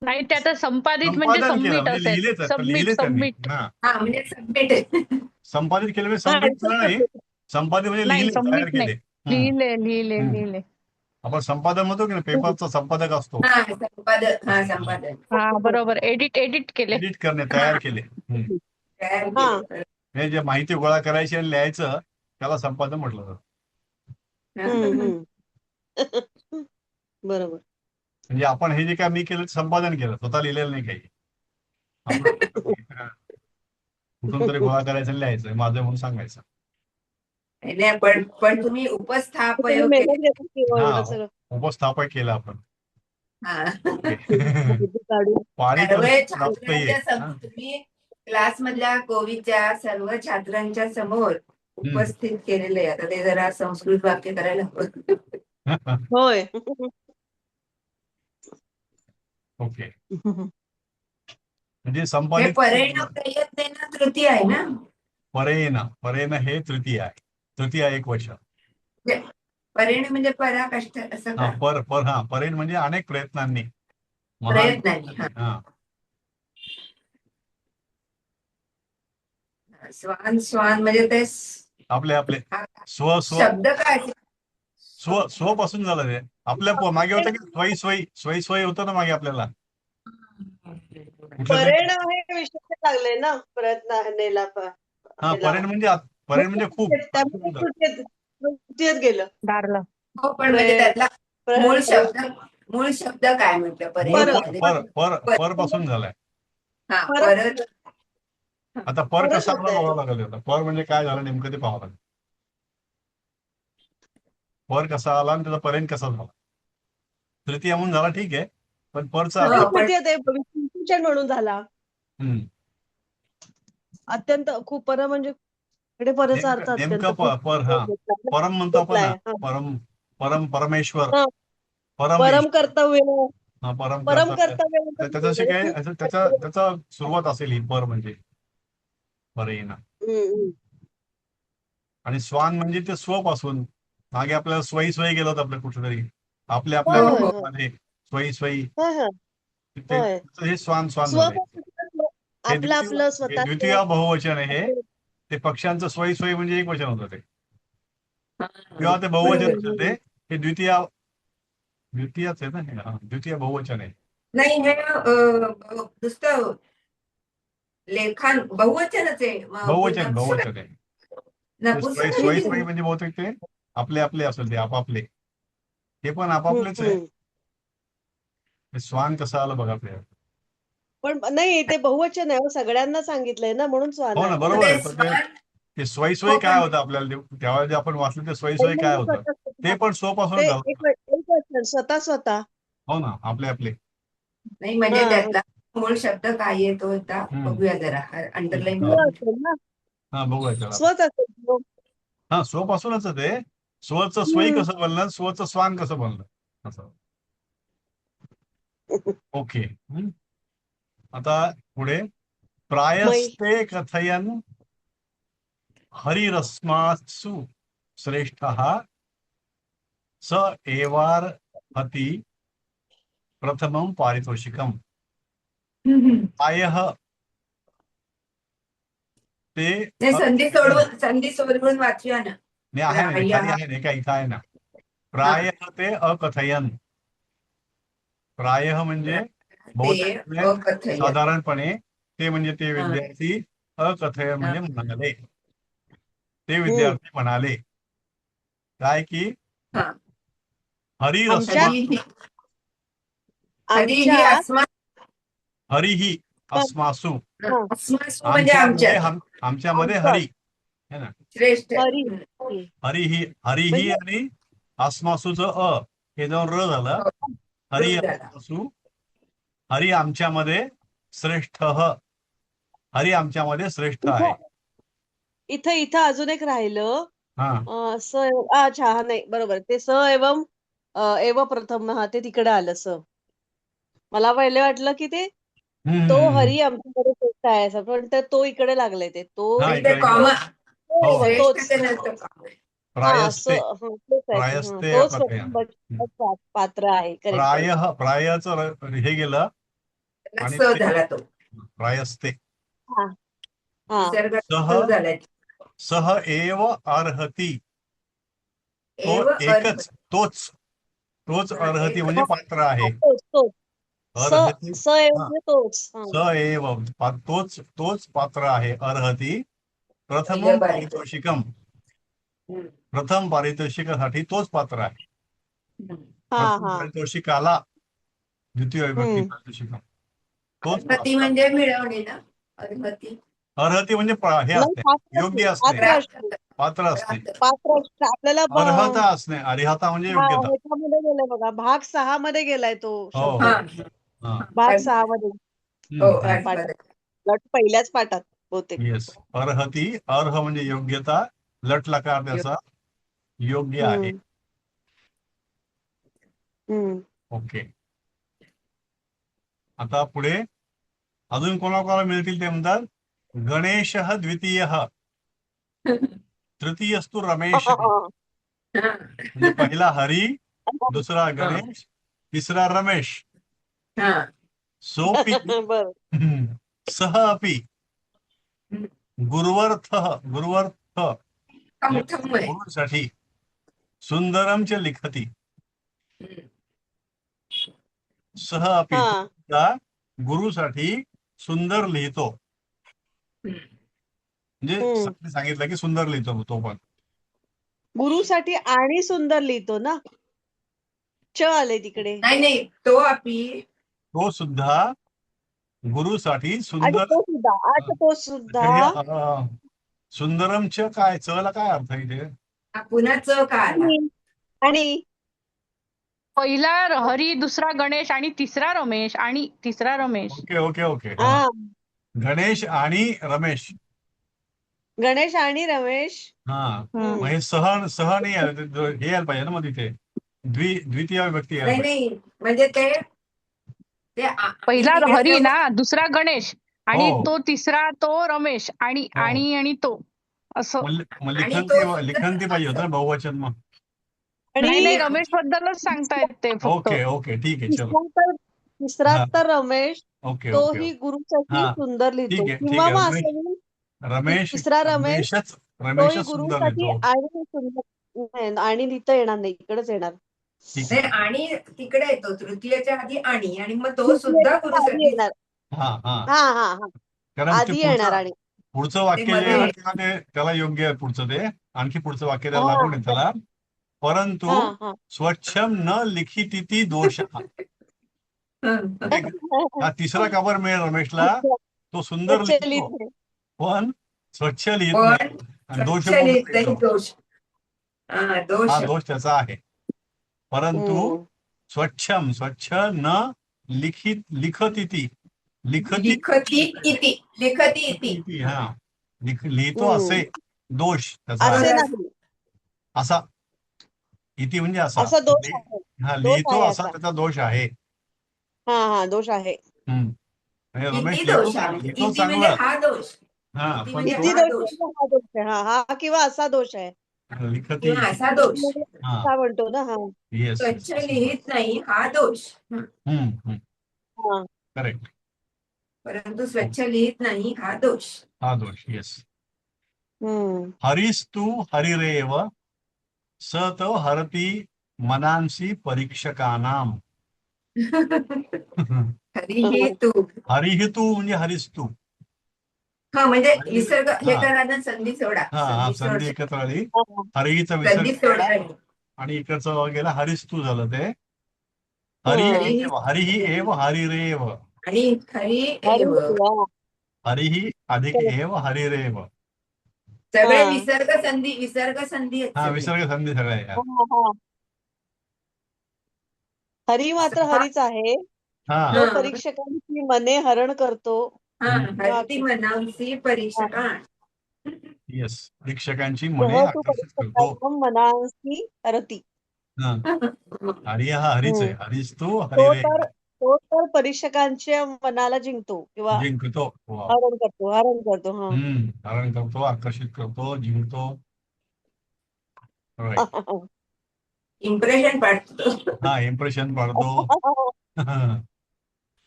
Speaker 4: नाही त्याचा संपादित म्हणजे
Speaker 1: संपादन केलं
Speaker 4: सबमिट
Speaker 1: म्हणजे
Speaker 4: असेल.
Speaker 1: लिहिले त्यांनी
Speaker 4: सबमिट.
Speaker 1: हा
Speaker 3: हा, म्हणजे सबमिट.
Speaker 1: संपादित केले म्हणजे
Speaker 2: हा,
Speaker 1: सबमिट केलं नाही संपादित म्हणजे
Speaker 4: नाही
Speaker 1: लिहिले तयार
Speaker 4: सबमिट नाही.
Speaker 1: केले
Speaker 4: लिहिले.
Speaker 1: आपण संपादन म्हणतो की नाही पेपरचा संपादक असतो
Speaker 3: हा, संपादन.
Speaker 4: हा बरोबर. एडिट केले.
Speaker 1: एडिट करणे तयार केले
Speaker 3: तयार
Speaker 2: हा.
Speaker 3: केले.
Speaker 1: हे जे माहिती गोळा करायची आणि लिहायचं त्याला संपादन म्हटलं जातं.
Speaker 2: बरोबर.
Speaker 1: म्हणजे आपण हे जे काय मी केलं ते संपादन केलं स्वतः लिहिलेलं नाही काही आपलं कुठून तरी गोळा करायचं आणि लिहायचं माझं म्हणून सांगायचं
Speaker 3: नाही पण तुम्ही उपस्थापय
Speaker 2: तुम्ही
Speaker 3: केले.
Speaker 2: मेहनत घेता की
Speaker 1: हा
Speaker 2: एवढं सगळं.
Speaker 1: उपस्थापक केलं आपण
Speaker 3: हा.
Speaker 2: माहिती काढून.
Speaker 3: सर्व
Speaker 1: पारितोषिक प्राप्त
Speaker 3: छात्रांच्या तुम्ही क्लास मधल्या कोविडच्या सर्व छात्रांच्या समोर उपस्थित केलेले. आता ते जरा संस्कृत वाक्य करायला हवं.
Speaker 2: होय.
Speaker 1: ओके म्हणजे
Speaker 3: हे
Speaker 1: संपादित
Speaker 3: परेण प्रयत्नेन तृतीय आहे ना.
Speaker 1: परेन हे तृतीय आहे तृतीय एक वर्ष
Speaker 3: परेण म्हणजे पराकाष्ठ असं
Speaker 1: हा
Speaker 3: का.
Speaker 1: परेन म्हणजे अनेक प्रयत्नांनी
Speaker 3: प्रयत्नांनी.
Speaker 1: हा
Speaker 3: स्वान म्हणजे ते
Speaker 1: आपले स्व
Speaker 3: शब्द काय.
Speaker 1: स्व पासून झालं ते आपल्या मागे होतं की स्वई होतं ना मागे आपल्याला
Speaker 2: परेण हे विषय लागले ना प्रयत्नाला.
Speaker 1: हा परेण म्हणजे खूप
Speaker 2: तृतीयेत गेलं.
Speaker 4: दारला.
Speaker 3: हो, पण म्हणजे त्यातला मूळ शब्द काय म्हटलं
Speaker 1: पर पासून झालाय.
Speaker 3: हा, परत.
Speaker 1: आता पर कसा बघावं लागेल होता पर म्हणजे काय झालं नेमकं ते पाहावं लागेल पर कसा आला आणि त्याचा पर्यंत कसा झाला तृतीय म्हणून झाला ठीक आहे पण परचा
Speaker 2: म्हणून झाला. अत्यंत खूप पर म्हणजे इकडे परचा अर्थ अत्यंत
Speaker 1: नेमकं
Speaker 2: खूप
Speaker 1: पर हा
Speaker 2: घेतलाय.
Speaker 1: परम म्हणतो आपण
Speaker 2: घेतलाय.
Speaker 1: ना,
Speaker 2: हा.
Speaker 1: परमेश्वर
Speaker 2: हा.
Speaker 1: परमेश
Speaker 2: परम कर्तव्य
Speaker 1: हा परम
Speaker 2: परम
Speaker 1: कर्तव्य.
Speaker 2: कर्तव्य
Speaker 1: तर त्याच्याशी
Speaker 2: म्हणजे
Speaker 1: काय
Speaker 2: खूप
Speaker 1: असं त्याचा सुरुवात असेल ही पर म्हणजे पर येणं.
Speaker 2: हम्म.
Speaker 1: आणि स्वान म्हणजे ते स्वपासून मागे आपल्याला स्वई गेलं होतं आपल्या कुठेतरी आपल्या
Speaker 2: होय
Speaker 3: हो,
Speaker 2: होय
Speaker 3: हो.
Speaker 2: होय
Speaker 1: मध्ये स्वई
Speaker 2: होय होय
Speaker 1: ते
Speaker 2: होय.
Speaker 1: हे स्वान झालंय.
Speaker 2: स्वपासून
Speaker 1: हे
Speaker 2: आपलं आपलं स्वतः
Speaker 1: द्वितीय बहुवचन आहे हे. ते पक्ष्यांचं स्वई म्हणजे एक वचन होतं ते
Speaker 3: हा,
Speaker 1: किंवा ते बहुवचन
Speaker 3: बरोबर.
Speaker 1: होतं ते द्वितीयच आहे ना हे. हा, द्वितीय बहुवचन आहे.
Speaker 3: नाही हे नुसतं लेखान बहुवचनच आहे.
Speaker 1: बहुवचन आहे.
Speaker 3: नपुंसक
Speaker 1: स्वई म्हणजे बहुतेक ते आपले असेल ते आपापले ते पण आपापलेच आहे. ते स्वान कसं आलं बघा आपल्याला.
Speaker 2: पण नाही ते बहुवचन आहे हो, सगळ्यांना सांगितलंय ना म्हणून स्वान
Speaker 1: हो ना
Speaker 2: आहे.
Speaker 1: बरोबर आहे.
Speaker 3: ते
Speaker 1: पण
Speaker 3: स्वान
Speaker 1: ते स्वई
Speaker 3: हो,
Speaker 1: काय
Speaker 3: पण
Speaker 1: होतं आपल्याला त्यावेळेला जे आपण वाचलं ते स्वई
Speaker 2: नाही,
Speaker 1: काय
Speaker 2: नाही,
Speaker 1: होतं ते
Speaker 2: स्वतः-
Speaker 1: पण स्वपासून
Speaker 2: ते
Speaker 1: झालं.
Speaker 2: एक वचन स्वतः
Speaker 1: हो ना आपले
Speaker 3: नाही म्हणजे
Speaker 2: हा.
Speaker 3: त्यातला मूळ शब्द काय येतो आता बघूया जरा अंडरलाईन
Speaker 2: स्व
Speaker 3: करून.
Speaker 2: असेल ना,
Speaker 1: हा बघूया त्याला.
Speaker 2: स्वच असेल.
Speaker 1: हा स्वपासूनच आहे ते. स्वचं स्वई कसं बनलं स्वचं स्वान कसं बनलं असं. ओके. आता पुढे प्रायस्ते कथयन हरिरस्मासु श्रेष्ठः स एवार्हति प्रथमं पारितोषिकम्. प्रायः ते
Speaker 3: संधी सोडवून वाचूया ना.
Speaker 1: आहे ना
Speaker 3: प्रायः.
Speaker 1: खाली आहे ना का इथं आहे ना. प्रायः ते अकथयन. प्रायः म्हणजे
Speaker 3: ते
Speaker 1: बहुतेक
Speaker 3: अकथयन.
Speaker 1: साधारणपणे ते म्हणजे ते
Speaker 3: हा.
Speaker 1: विद्यार्थी अकथयन म्हणजे म्हणाले. ते
Speaker 2: हम्म.
Speaker 1: विद्यार्थी म्हणाले काय की
Speaker 3: हा.
Speaker 1: हरिरस्मा
Speaker 3: हरी
Speaker 2: आमच्या
Speaker 3: ही अस्मा
Speaker 1: हरिही अस्मासु
Speaker 3: अस्मासु म्हणजे आमच्यात
Speaker 1: आमच्यामध्ये
Speaker 2: आमच्यात.
Speaker 1: हरी है ना.
Speaker 3: श्रेष्ठ.
Speaker 2: हरी
Speaker 1: हरिही
Speaker 2: म्हणजे
Speaker 1: आणि अस्मासूचं हे जाऊन र झालं. हरी अस्मासु हरी आमच्यामध्ये श्रेष्ठ हरी आमच्यामध्ये श्रेष्ठ आहे.
Speaker 2: इथं इथं अजून एक राहिलं.
Speaker 1: हा
Speaker 2: अच्छा हा नाही बरोबर ते स एवं एव प्रथम हा ते तिकडे आलं स. मला पहिले वाटलं की ते तो हरी आमच्याकडे श्रेष्ठ आहे असं, पण तो इकडे लागलाय ते तो
Speaker 1: हा
Speaker 3: ते कॉमन
Speaker 1: हो
Speaker 2: तोच
Speaker 3: श्रेष्ठ नसतं common.
Speaker 2: हा तोच
Speaker 1: प्रायस्ते
Speaker 2: आहे
Speaker 1: प्रायस्ते
Speaker 2: तोच
Speaker 1: अकथयन.
Speaker 2: पात्र आहे. करेक्ट.
Speaker 1: प्रायचं हे गेलं आणि
Speaker 3: स झाला तो
Speaker 1: प्रायस्ते
Speaker 2: हा हा
Speaker 1: सह
Speaker 3: विसर्ग झालाय.
Speaker 1: सह एव अर्हति तो
Speaker 3: एव
Speaker 1: एकच तोच अर्हति म्हणजे पात्र आहे.
Speaker 2: तोच
Speaker 1: अर्हति
Speaker 2: स म्हणजे तोच.
Speaker 1: स एव तोच पात्र आहे. अर्हति
Speaker 3: पहिलं
Speaker 1: प्रथम पारितोषिकम. प्रथम पारितोषिकासाठी तोच पात्र आहे. प्रथम पारितोषिकाला द्वितीय विभक्ती पारितोषिकम तोच
Speaker 3: अर्हति म्हणजे मिळवणे ना.
Speaker 1: अर्हति म्हणजे हे असते योग्य असणे पात्र असणे.
Speaker 2: आपल्याला
Speaker 1: अर्हता असणे. अर्हता म्हणजे योग्यता.
Speaker 2: ह्याच्यामध्ये गेलाय बघा भाग 6 मध्ये गेलाय तो
Speaker 1: हो
Speaker 2: शब्द.
Speaker 1: हा
Speaker 2: भाग 6 मध्ये पहिल्याच पाठात बहुतेक.
Speaker 1: येस अर्हति अर्ह म्हणजे योग्यता लट लकार त्याचा योग्य आहे. ओके. आता पुढे अजून कोणाकोणाला मिळतील ते म्हणतात गणेश द्वितीय तृतीयस्तु रमेश. म्हणजे पहिला हरी दुसरा गणेश तिसरा रमेश. सोपी सह अपि गुरुवर्थ गुरुसाठी सुंदरम च लिखती. सह अपि गुरुसाठी सुंदर लिहितो. म्हणजे सांगितलं की सुंदर लिहितो तो पण.
Speaker 2: गुरुसाठी आणि सुंदर लिहितो ना. च आले तिकडे.
Speaker 3: नाही तो अपि
Speaker 1: तो सुद्धा गुरुसाठी
Speaker 2: आणि
Speaker 1: सुंदर.
Speaker 2: तो सुद्धा
Speaker 1: सुंदरमच्या काय चला काय अर्थ आहे इथे.
Speaker 3: पुन्हा च का आला.
Speaker 2: आणि
Speaker 4: पहिला हरी दुसरा गणेश आणि तिसरा रमेश आणि तिसरा रमेश.
Speaker 1: ओके गणेश आणि रमेश
Speaker 2: गणेश आणि रमेश.
Speaker 1: हा
Speaker 4: हम्म.
Speaker 1: मग हे सह नाही आलं हे यायला पाहिजे ना मग तिथे द्वितीय विभक्ती यायला
Speaker 3: नाही
Speaker 1: पाहिजे.
Speaker 3: नाही म्हणजे ते ते
Speaker 4: पहिला
Speaker 3: तिकडे
Speaker 4: हरी
Speaker 3: तर-
Speaker 4: ना, दुसरा गणेश आणि
Speaker 1: हो.
Speaker 4: तो तिसरा तो रमेश आणि
Speaker 1: हो.
Speaker 4: आणि तो असं.
Speaker 1: मग
Speaker 3: आणि
Speaker 1: लिखन
Speaker 3: तो सुद्धा
Speaker 1: लिखन ती पाहिजे होतं ना बहुवचन मग.
Speaker 4: नाही
Speaker 2: आणि
Speaker 4: रमेश बद्दलच सांगतायत ते फक्त.
Speaker 1: ओके ठीक आहे चलो.
Speaker 2: तिसरा
Speaker 1: हा.
Speaker 2: तर रमेश,
Speaker 1: ओके
Speaker 2: तोही गुरुसाठी
Speaker 1: हा
Speaker 2: सुंदर लिहितो.
Speaker 1: ठीक
Speaker 2: किंवा
Speaker 1: आहे
Speaker 2: मग
Speaker 1: रमेश
Speaker 2: असं होईल,
Speaker 1: रमेश
Speaker 2: तिसरा रमेश, तोही
Speaker 1: रमेशच सुंदर
Speaker 2: गुरुसाठी
Speaker 1: लिहितो.
Speaker 2: आणि सुंदर. नाही, आणि लिहिता येणार नाही, इकडेच येणार.
Speaker 1: ठीक
Speaker 3: नाही,
Speaker 1: आहे.
Speaker 3: आणि तिकडे येतो तृतीयच्या आधी आणि मग तो सुद्धा
Speaker 2: आधी
Speaker 3: गुरुसाठी
Speaker 2: येणार.
Speaker 1: हा
Speaker 2: हा हा हा
Speaker 1: कारण ते
Speaker 2: आधी येणार. आणि
Speaker 1: पुढचं वाक्य जे आहे
Speaker 3: मध्ये-
Speaker 1: ना त्याला योग्य आहे पुढचं ते आणखी पुढचं वाक्य त्याला
Speaker 2: हा.
Speaker 1: लागून आहे त्याला. परंतु
Speaker 2: हा हा
Speaker 1: स्वच्छम न लिखिती दोष हा तिसरा काबर मिळेल रमेशला, तो सुंदर
Speaker 2: स्वच्छ
Speaker 1: लिहितो
Speaker 2: लिहिते.
Speaker 1: पण स्वच्छ लिहित
Speaker 3: पण
Speaker 1: नाही आणि दोष
Speaker 3: स्वच्छ लिहित नाही, दोष. हा,
Speaker 1: हा
Speaker 3: दोष.
Speaker 1: दोष त्याचा आहे. परंतु
Speaker 2: हम्म.
Speaker 1: स्वच्छ न लिखती
Speaker 3: लिखती इति.
Speaker 1: हा लिहितो
Speaker 2: हम्म.
Speaker 1: असे दोष त्याचा
Speaker 2: असे
Speaker 1: आहे.
Speaker 2: नाही,
Speaker 1: असा इति म्हणजे असा
Speaker 2: असा दोष आहे.
Speaker 1: हा
Speaker 2: दोष
Speaker 1: लिहितो
Speaker 2: आहे
Speaker 1: असा
Speaker 2: असा.
Speaker 1: त्याचा दोष आहे.
Speaker 2: हा हा दोष आहे.
Speaker 1: म्हणजे रमेश
Speaker 3: इति
Speaker 1: लिहितो
Speaker 3: दोष आहे.
Speaker 1: लिहितो
Speaker 3: इति म्हणजे
Speaker 1: चांगलं
Speaker 3: हा दोष.
Speaker 1: हा
Speaker 3: इति
Speaker 1: पण
Speaker 3: म्हणजे
Speaker 2: किती
Speaker 1: तो
Speaker 3: हा
Speaker 2: दोष
Speaker 3: दोष
Speaker 2: आहे, हा दोष आहे. हा किंवा असा दोष आहे.
Speaker 1: लिखती
Speaker 3: किंवा असा दोष.
Speaker 1: हा
Speaker 2: असा म्हणतो ना. हा
Speaker 1: येस
Speaker 3: स्वच्छ लिहित नाही हा दोष.
Speaker 2: हा
Speaker 1: करेक्ट
Speaker 3: परंतु स्वच्छ लिहित नाही हा दोष.
Speaker 1: हा दोष येस.
Speaker 2: हम्म.
Speaker 1: हरिस्तु हरिरेव स तो हरती मनांसी परीक्षकानाम.
Speaker 3: हरिही तू.
Speaker 1: हरिहि तू म्हणजे हरिस्तू.
Speaker 3: हा म्हणजे
Speaker 1: हरी-
Speaker 3: विसर्ग हे
Speaker 1: हा.
Speaker 3: करा ना, संधी सोडा.
Speaker 1: हा
Speaker 3: संधी
Speaker 1: संधी
Speaker 3: सोडा.
Speaker 1: एकत्र आली.
Speaker 2: हा.
Speaker 1: हरिचा विसर्ग
Speaker 3: संधी
Speaker 1: केला
Speaker 3: सोडा.
Speaker 1: आणि इकडचं गेला हरिस्तू झालं ते. हरी
Speaker 3: हरिही
Speaker 1: हरिही एव हरिरेव.
Speaker 3: आणि हरी
Speaker 2: हरी
Speaker 3: एव.
Speaker 2: वा.
Speaker 1: हरिही अधिक एव हरिरेव.
Speaker 3: सगळे
Speaker 2: हा.
Speaker 3: विसर्ग संधी आहेत
Speaker 1: हा
Speaker 3: सगळे.
Speaker 1: विसर्ग संधी सगळ्या या.
Speaker 2: हा, हा. हरी मात्र हरीच आहे.
Speaker 1: हा
Speaker 2: तो
Speaker 3: हा.
Speaker 2: परीक्षकांची मने हरण करतो.
Speaker 3: हा,
Speaker 1: हम्म.
Speaker 3: हरती मनांसी परीक्षका.
Speaker 1: येस शिक्षकांची मने
Speaker 2: सह तू
Speaker 1: आकर्षित करतो.
Speaker 2: परीक्षकांना मनांसी हरती.
Speaker 1: हा हरी हा हरीच आहे.
Speaker 2: हम्म.
Speaker 1: हरिस्तू
Speaker 2: तो
Speaker 1: हरिरेव
Speaker 2: तर तो तर परीक्षकांच्या मनाला जिंकतो किंवा
Speaker 1: जिंकतो. वा.
Speaker 2: हरण करतो. हा
Speaker 1: धारण करतो, आकर्षित करतो, जिंकतो. राईट.
Speaker 3: इम्प्रेशन पाडतो.
Speaker 1: हा इम्प्रेशन पाडतो,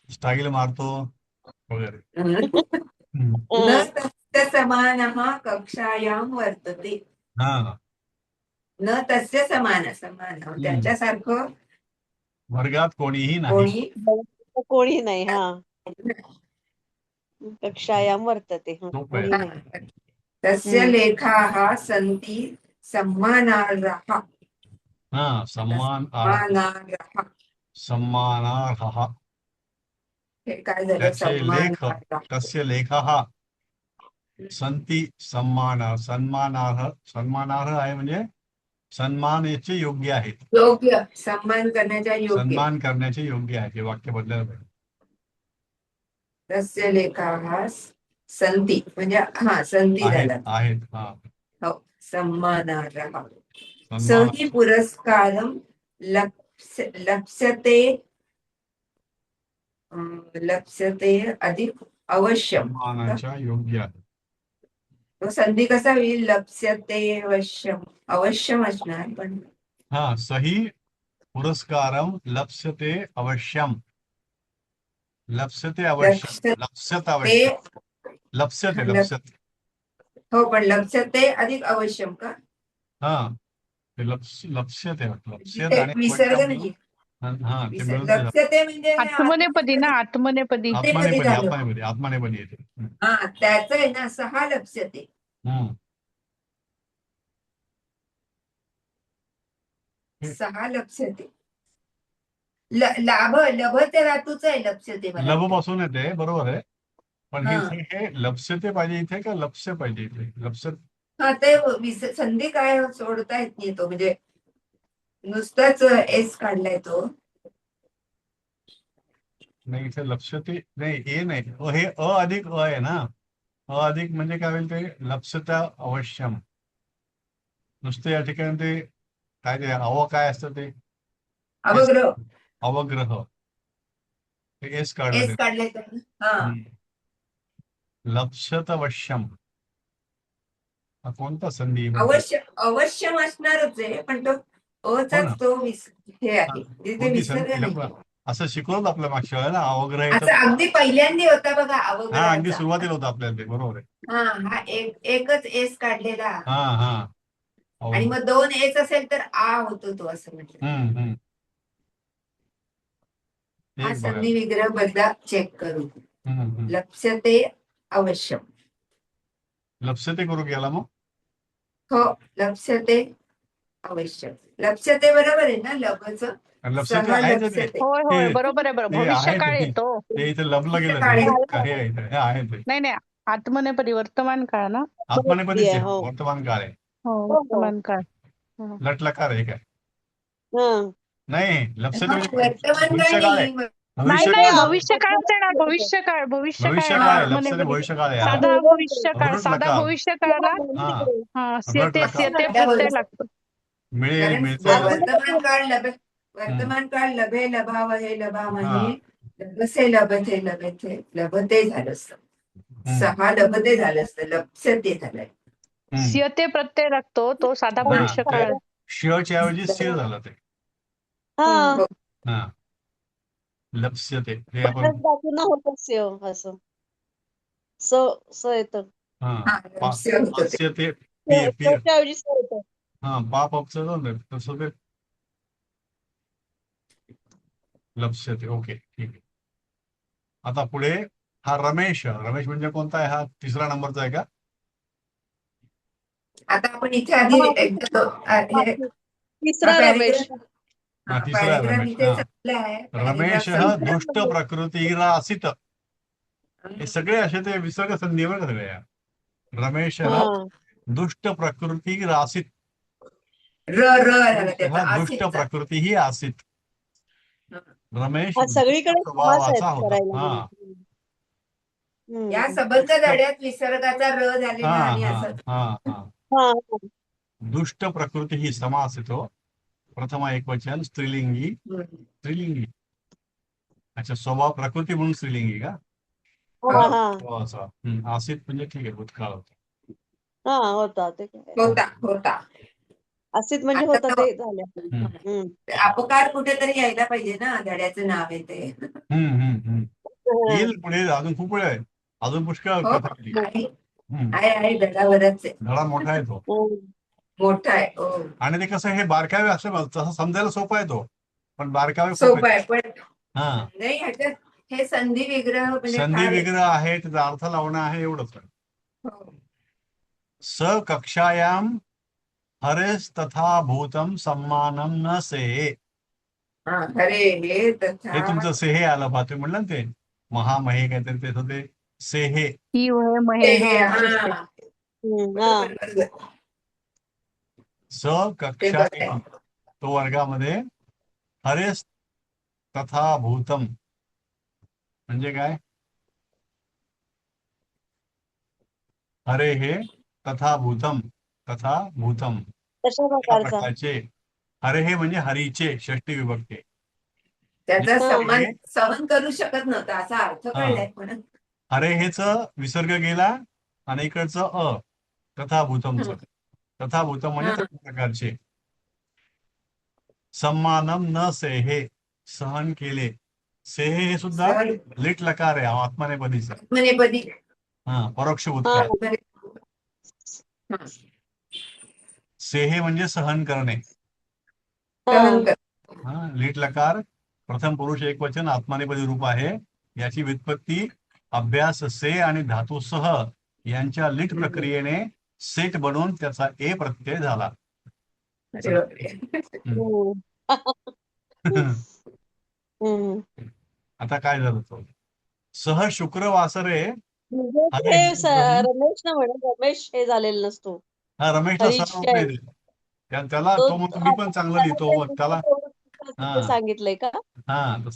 Speaker 1: स्टाईल मारतो वगैरे. हम्म.
Speaker 3: न तस्य समानः कक्षायां वर्तते.
Speaker 1: हा
Speaker 3: न तस्य समान त्याच्यासारखं
Speaker 1: वर्गात कोणीही नाही.
Speaker 3: कोणी
Speaker 2: कोणी नाही. हा कक्षायां वर्तते. हा,
Speaker 1: सोपं आहे.
Speaker 2: कोणी नाही.
Speaker 3: तस्य लेखाः सन्ति सम्मानार्हाः.
Speaker 1: हा सम्मानार्हः.
Speaker 3: हे काय झालं?
Speaker 1: त्याचे लेख तस्य लेखः संती सन्मानार्ह आहे म्हणजे सन्मानाचे योग्य आहेत.
Speaker 3: योग्य, सन्मान करण्याच्या योग्य.
Speaker 1: सन्मान करण्याचे योग्य आहे. हे वाक्य बदलायला पाहिजे.
Speaker 3: तस्य लेखाः सन्ति म्हणजे हा संधी झाला.
Speaker 1: आहेत हा
Speaker 3: हो, सम्मानार्हः.
Speaker 1: सन्मान
Speaker 3: सही पुरस्कारं लप्स्यते अधिक अवश्यम.
Speaker 1: सन्मानाच्या योग्य आहे.
Speaker 3: तो संधी कसा होईल? लप्स्यते अवश्यम असणार पण.
Speaker 1: हा सही पुरस्कारम लप्स्यते अवश्यम. लप्स्यते अवश्यम. लप्स्यत अवश्यम. लप्स्यते.
Speaker 3: हो पण लप्स्यते अधिक अवश्यम का?
Speaker 1: हा ते लप्स्यते लप्स्यत
Speaker 3: तिथे
Speaker 1: आणि
Speaker 3: विसर्ग
Speaker 1: अवश्यम.
Speaker 3: नाही.
Speaker 1: हा ते मिळून ते
Speaker 3: लप्स्यते म्हणजे
Speaker 4: आत्मनेपदी ना, आत्मनेपदी.
Speaker 1: आत्मनेपदी येते.
Speaker 3: हा त्याच आहे ना, सहा लप्स्यते. सहा लप्स्यते. लभते धातूच आहे लप्स्यते.
Speaker 1: लभ पासून येते बरोबर आहे. पण
Speaker 3: हा.
Speaker 1: हे लप्स्यते पाहिजे इथे का लप्स्य पाहिजे इथे? लप्स्यत.
Speaker 3: हा ते संधी काय सोडता येत नाही. तो म्हणजे नुसताच एस काढलाय तो.
Speaker 1: नाही इथे लप्स्यते नाही ए नाही. हे अ अधिक अ आहे ना. अधिक म्हणजे काय होईल ते लप्स्यता अवश्यम. नुसते या ठिकाणी ते काय ते काय असतं ते
Speaker 3: अवग्रह
Speaker 1: अवग्रह ते एस काढलं
Speaker 3: एस
Speaker 1: ते.
Speaker 3: काढले तर हा
Speaker 1: लप्स्यत अवश्यम हा कोणता संधी
Speaker 3: अवश्यम असणारच आहे, पण तो
Speaker 1: हो ना.
Speaker 3: अचाच तो हे
Speaker 1: हा,
Speaker 3: आहे, तिथे
Speaker 1: कोणती
Speaker 3: विसर्ग
Speaker 1: संधी
Speaker 3: नाही.
Speaker 1: असं शिकवलं आपल्या मागच्या वेळेला अवग्रह
Speaker 3: असं
Speaker 1: येतं.
Speaker 3: अगदी पहिल्यांदा होता बघा
Speaker 1: हा, अगदी
Speaker 3: अवग्रहाचा.
Speaker 1: सुरुवातीला होतं आपल्याला ते, बरोबर आहे.
Speaker 3: हा हा एकच एस काढलेला
Speaker 1: हा हा
Speaker 3: आणि मग 2 एस असेल तर आ होतो तो, असं म्हटलं.
Speaker 1: हम्म.
Speaker 3: हा
Speaker 1: एक बघा.
Speaker 3: संधी विग्रह बदला चेक करू.
Speaker 1: हम्म.
Speaker 3: लक्ष्यते अवश्यम.
Speaker 1: लप्स्यते करू गेला मग
Speaker 3: हो, लक्ष्यते अवश्यम. लक्ष्यते बरोबर आहे ना, लभचं.
Speaker 1: लप्स्यते
Speaker 3: सह
Speaker 1: आहे ते
Speaker 3: लक्ष्यते.
Speaker 4: होय होय, बरोबर आहे, बरोबर.
Speaker 1: ते आहे
Speaker 4: भविष्यकाळ
Speaker 1: ते
Speaker 4: येतो.
Speaker 1: ते इथे लबलं गेलं
Speaker 3: भविष्यकाळ
Speaker 1: ते
Speaker 3: आहे.
Speaker 1: काही आहे हे आहे ते
Speaker 4: नाही आत्मनेपदी वर्तमान काळ ना.
Speaker 1: आत्मनेपदीच आहे.
Speaker 2: हो.
Speaker 1: वर्तमान काळ आहे.
Speaker 4: हो,
Speaker 2: हो.
Speaker 4: वर्तमान काळ. हं.
Speaker 1: लटलकार आहे काय
Speaker 2: हं.
Speaker 1: नाही लप्स्यते म्हणजे
Speaker 3: वर्तमान काळ
Speaker 1: भविष्यकाळ आहे.
Speaker 3: नाही.
Speaker 4: नाही
Speaker 1: भविष्यकाळ
Speaker 4: भविष्यकाळच आहे ना. भविष्यकाळ
Speaker 1: भविष्यकाळ
Speaker 3: हा.
Speaker 1: आहे. लप्स्यते
Speaker 4: आत्मनेपदी.
Speaker 1: भविष्यकाळ आहे.
Speaker 4: साधा भविष्यकाळ,
Speaker 1: रट
Speaker 4: साधा
Speaker 1: लकार.
Speaker 4: भविष्यकाळला
Speaker 1: हा रट लकार
Speaker 4: स्यते प्रत्यय लागतो.
Speaker 1: मिळेल
Speaker 3: कारण
Speaker 1: मिळते
Speaker 3: वर्तमान काळ वर्तमान काळ लभे लभाव हे लभामहे लभसे लभते लभते लभते झालं असतं. सहा लभते झालं असतं, लप्स्यते झालंय.
Speaker 4: स्यते प्रत्यय लागतो, तो साधा भविष्यकाळ.
Speaker 1: च्या ऐवजी स्य झालं ते.
Speaker 2: हा.
Speaker 1: हा लप्स्यते हे आपण
Speaker 2: परत बाजूला होत असं स येतं.
Speaker 3: हा, लप्स्य होतं ते.
Speaker 1: पास्यते पी
Speaker 2: ऐवजी स येतं.
Speaker 1: हा पाप अपचं तसं ते लप्स्यते. ओके ठीक आहे. आता पुढे हा रमेश म्हणजे कोणता आहे? हा तिसरा नंबरचा आहे का?
Speaker 3: आता आपण इथे आधी एकदा
Speaker 2: तिसरा रमेश.
Speaker 1: तिसरा
Speaker 3: पॅरेग्राफ
Speaker 1: रमेश.
Speaker 3: इथे संपला आहे.
Speaker 1: रमेश
Speaker 3: पॅरेग्राफ
Speaker 1: दुष्ट प्रकृतीला आसित. हे सगळे असे ते विसर्ग संधीवर सगळे आहे. रमेश दुष्ट प्रकृती रासित. दुष्ट प्रकृती ही आसित. रमेश
Speaker 2: सगळीकडे
Speaker 1: स्वभावाचा होता. हा
Speaker 3: या संबंध धड्यात विसर्गाचा र झालेला आणि असं
Speaker 1: दुष्ट प्रकृती ही समास येतो. प्रथम एकवचन स्त्रीलिंगी. अच्छा, स्वभाव प्रकृती म्हणून स्त्रीलिंगी का? आसित म्हणजे ठीक आहे, भूतकाळ होता.
Speaker 3: होता.
Speaker 2: असित म्हणजे होता ते झालं.
Speaker 3: अपकार कुठेतरी यायला पाहिजे ना, धड्याचं नाव आहे ते.
Speaker 1: येईल पुढे, अजून खूप वेळ आहे. अजून पुष्कळ कथा
Speaker 3: आहे धडावरच आहे.
Speaker 1: धडा मोठा आहे तो.
Speaker 3: मोठा आहे.
Speaker 1: आणि ते कसं हे बारकावे असं तसं समजायला सोपं आहे तो, पण बारकावे
Speaker 3: सोपं आहे. पण
Speaker 1: हा
Speaker 3: नाही, ह्याच्यात हे संधी विग्रह म्हणजे
Speaker 1: संधी विग्रह आहे, त्याचा अर्थ लावणं आहे, एवढंच. स कक्षायाम हरेस तथा भूतम सम्मानम न सेहे.
Speaker 3: हे
Speaker 1: तुमचं सेहे आलं पहा. तुम्ही म्हणलं ना ते महामहे काहीतरी त्याचं ते सेहे. स कक्षायाम तो वर्गामध्ये हरेस तथा भूतम म्हणजे काय? हरे हे तथा भूतम
Speaker 2: कशा
Speaker 1: प्रकारचे. हरे हे म्हणजे हरीचे षष्टी विभक्ती.
Speaker 3: त्याचा सहन करू शकत नव्हता असा अर्थ कळलाय. पण
Speaker 1: हरे हेच विसर्ग गेला आणि इकडचं तथाभूतमचं. तथाभूतम म्हणजे त्या प्रकारचे. सम्मानम न सेहे सहन केले. सेहे हे सुद्धा लिट लकार आहे, आत्मनेपदी. परोक्ष भूतकाळ. सेहे म्हणजे सहन करणे. लिट लकार प्रथम पुरुष एकवचन आत्मनेपदी रूप आहे. याची व्युत्पत्ती अभ्यास से आणि धातू सह यांच्या लिट प्रक्रियेने सेट बनवून त्याचा ए प्रत्यय झाला. आता काय झालं? तो सह शुक्रवासरे
Speaker 2: रमेश ना म्हणा, रमेश हे झालेलं नसतो.
Speaker 1: हा रमेशला सर्व नाही त्याला तो म्हणतो मी पण चांगलं लिहितो त्याला
Speaker 2: सांगितलंय का?